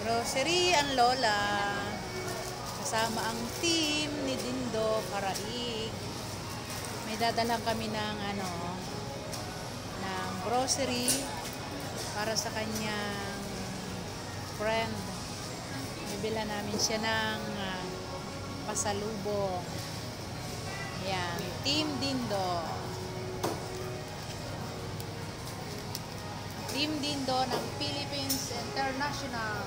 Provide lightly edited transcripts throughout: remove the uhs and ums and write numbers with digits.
Grocery ang Lola. Kasama ang team ni Dindo Karaig. May dadalhan kami ng ng grocery para sa kanyang friend. Bibila namin siya ng pasalubong. Yan, Team Dindo. Team Dindo ng Philippines International.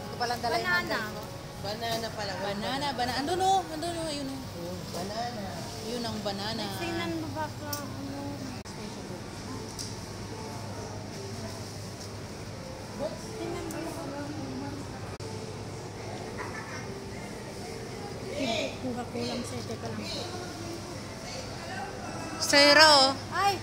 Ito palang dala yung hanggang ko. Banana pala. Banana. Andun o, ayun o. Banana. Yun ang banana. Tingnan mo ba ka? Tingnan mo ba? Kuha ko lang sa ito ka lang. Zero. Ay!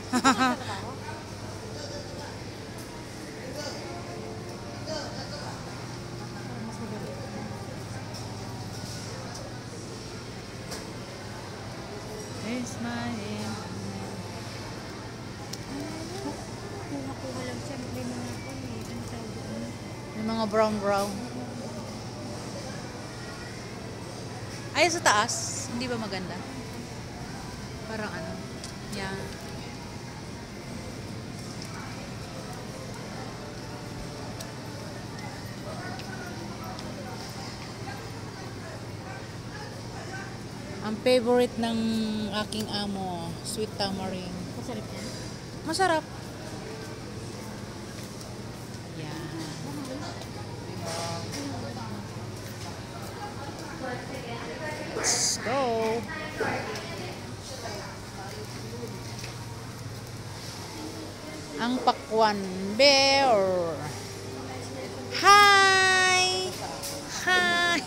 It's my name. Kuha lang siya. May mga po eh. Ano tawag doon? May mga brown. Ay, sa taas. Hindi ba maganda? Parang ano. Yan. Ang favorite ng aking amo, sweet tamarind. Masarap yan. Masarap. Yan. Let's go. Ang pakwan bear. Hi! Hi!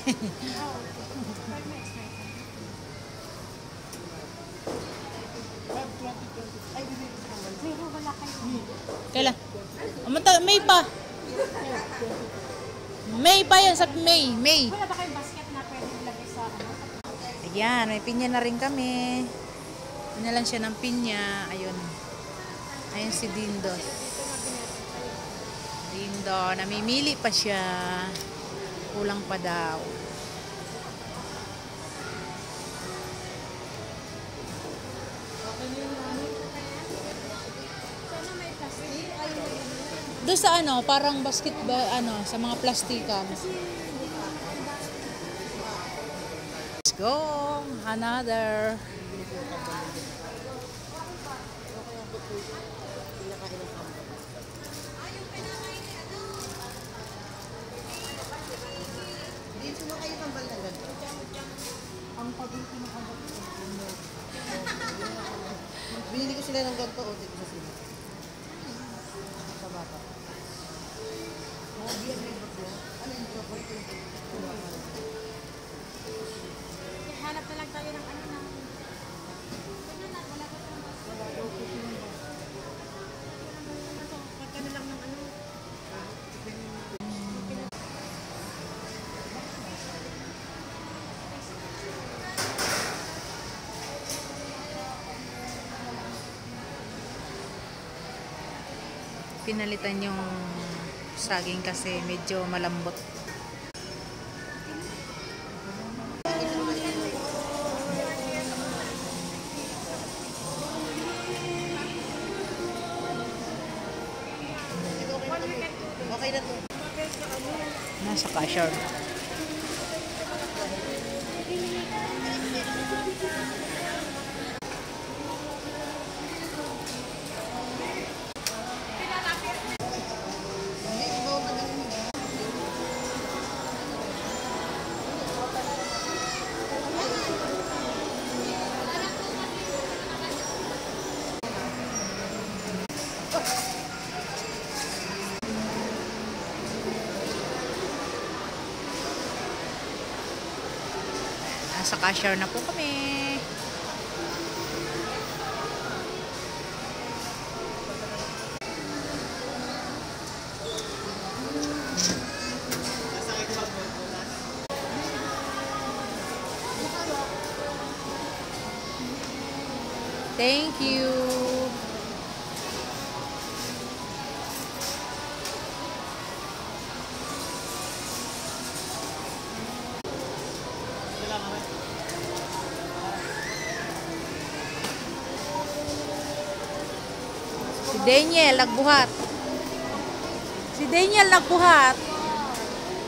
Pero wala kayo. Kailan? May pa. May pa yan sa May. Wala ba kayong basket na pwede ilagay sa ano? Ayan, may pinya na rin kami. Pinalan siya ng pinya. Ayun. Ayun si Dindo. Dindo, namimili pa siya. Kulang pa daw. Doon sa parang basket ba, sa mga plastikan. Let's go! Another. Hindi sumakay yung kambal na ganito. Ang pabinti ng kambal. Binili ko sila ng ganito o dito sa sila. Sa bata. Mga biyan na yung bago. Ano yung chocolate yung Hanap na lang tayo ng ano na. Pagkano lang ng ano. Pinalitan yung saging kasi medyo malambot. okay na to. Nasa cashier. Nasa cashier na po kami. Thank you. Si Daniel nagbuhat. Si Daniel nagbuhat.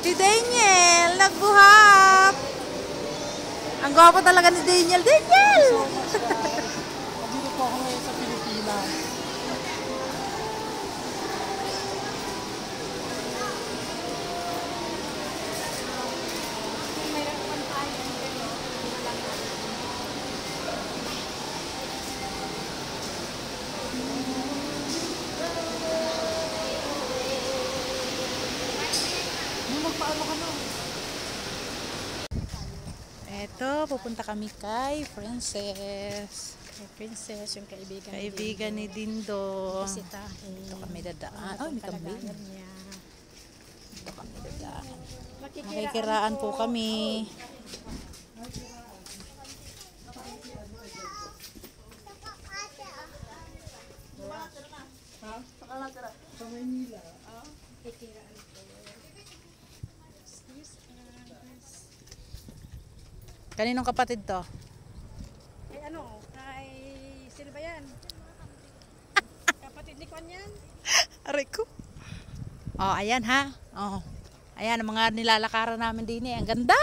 Si Daniel nagbuhat. Ang gwapo talaga ni Daniel. Daniel! Dito po ako ngayon sa Pilipinas. Magpaano ka na? Eto, pupunta kami kay Princess. Kay Princess, yung kaibigan, Kaibigan ni Dindo. Bisitahin. Dito kami dadaan. Oh, may kambing. Kalagayan niya. Dito kami dadaan. Makikiraan Makikiraan po kami. Sa Maynila. Makikiraan po. Kaninong kapatid to? Ay ano, kay sino ba yan? Kapatid ni Kwan yan? Aray ko. Oh, ayan ha. Oh. Ayan ang mga nilalakaran namin din eh. Ang ganda.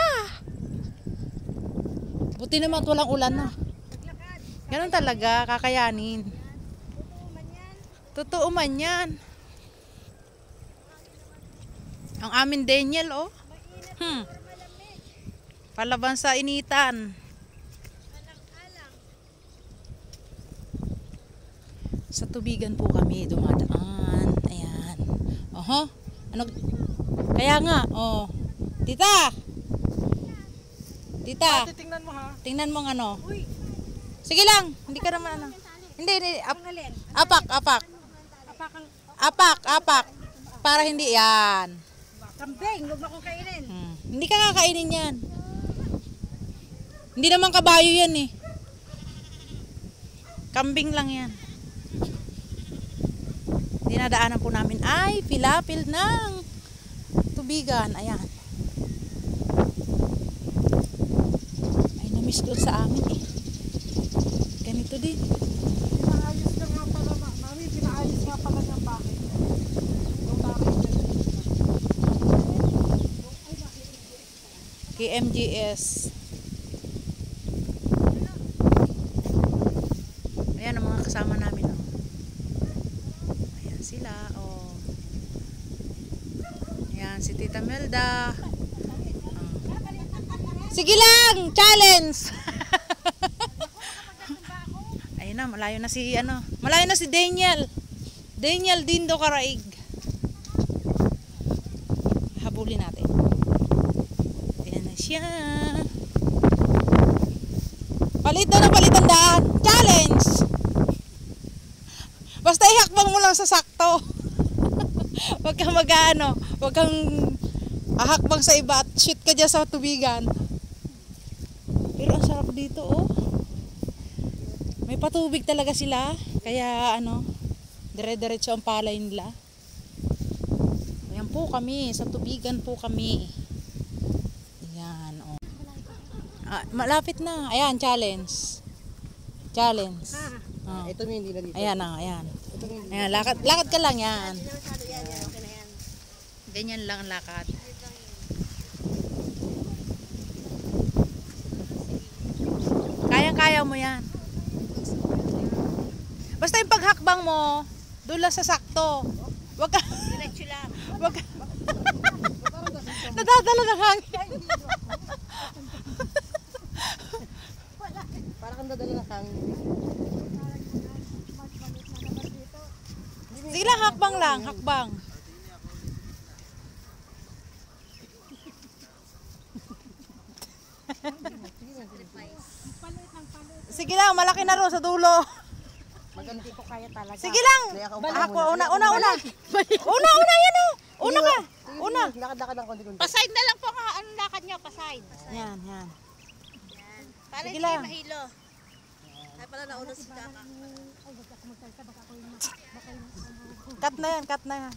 Buti naman at walang ulan na. Naglakad. Ganun talaga, kakayanin. Totoo man yan. Totoo man yan. Ang amin Daniel, oh. Mainit or malamig. Palaban sa initan. Alang-alang. Sa tubigan po kami dumadaan. Ayan. Oho. Ano? Kaya nga, oh. Tita! Tita, Titingnan mo ha. tingnan mo ang ano. Uy, Sige lang, hindi ka naman ano. Hindi. ang alin? Apak. Apakang Apak. Para hindi yan. kambing, huwag mo akong kainin. Hindi ka kakainin yan. Hindi naman kabayo yan eh. Kambing lang yan. Dinadaanan po namin ay pilapil ng tubigan. Ayan. Ay, namiss doon sa amin eh. Ganito din. Pinaayos ka nga pala, mami. Pinaayos nga pala ng bakit. Yung bakit na KMGS. Ayan ang mga kasama namin. Oh. Ayan sila. Oh. Ayan si Tita Melda. Oh. Sige lang! Challenge! Ayun na, malayo na si malayo na si Daniel. Daniel Dindo Karaig. Habulin natin. Ayan na siya. Palit na palitan daan. Challenge! Basta ihakbang mo lang sa sakto. Huwag kang mag-ano. Huwag kang ahakbang sa iba at shoot ka dyan sa tubigan. Pero ang sarap dito, oh. May patubig talaga sila. Kaya dire-diretso ang palay nila. Ayan po kami. Sa tubigan po kami. Ayan, oh. Malapit na. Ayan, challenge. Challenge. Oh. Ito may hindi na dito. Ayan na, ayan. Ito may hindi. Ayan, lakad ka lang yan. Yan, okay na yan. Ganyan lang ang lakad. Kayang-kaya mo yan. Basta yung paghakbang mo, doon lang sa sakto. Wag ka, Diretso lang. wag ka. Nadadala ng hangin. Para kang dadala ng hangin. Sige lang, hakbang lang, hakbang. Sige lang, malaki na ro sa dulo. Hindi ko kaya talaga. Sige lang. Kaya ka Ako, una. Una, yan o. Una ka. Una. Lakad-lakad lang konti-konti. Paside na lang po nga. Anong lakad nyo? Paside. Yan. Para Sige hindi lang. mahilo. Ay pala nauna si Kaka. Ay, baka ako magsalita, baka ako yung baka yung Cut na yan, cut na yan.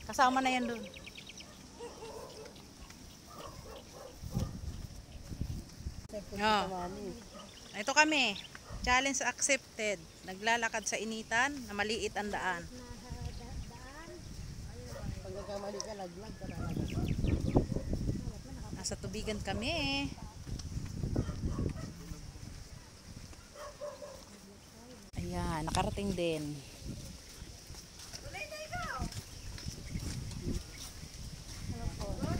Kasama na yan doon. Oh. Ito kami. Challenge accepted. Naglalakad sa initan na maliit ang daan. Pag nagkamali ka, laglag ka talaga. Nasa tubigan kami. Ayan, nakarating din.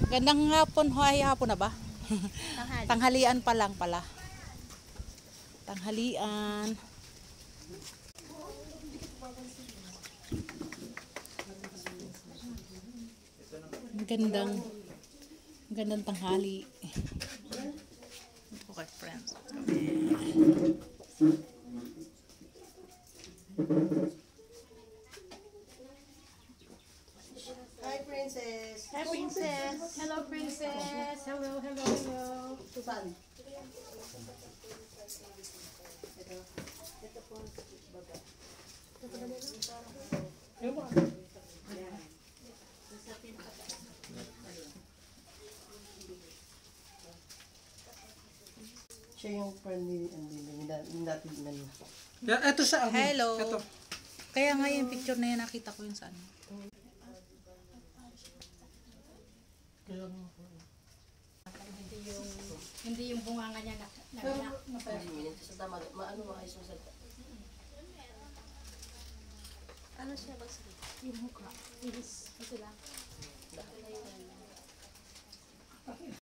Gandang hapon, hoy, hapon na ba? Tanghalian pa lang pala. Tanghalian. Gandang tanghali. Okay, friends. Hi, Princess. Hi, princess. Hello, princess. Hello, hello, hello. Susan. Siya yung friend ni natin na Ito sa amin. Hello. Ito. Kaya nga yung picture na yan, nakita ko yun sa ano. Hindi yung bunganga niya na sa tama, maano maayos mo sa ano siya ba sa yung mukha. Iris. Ito lang.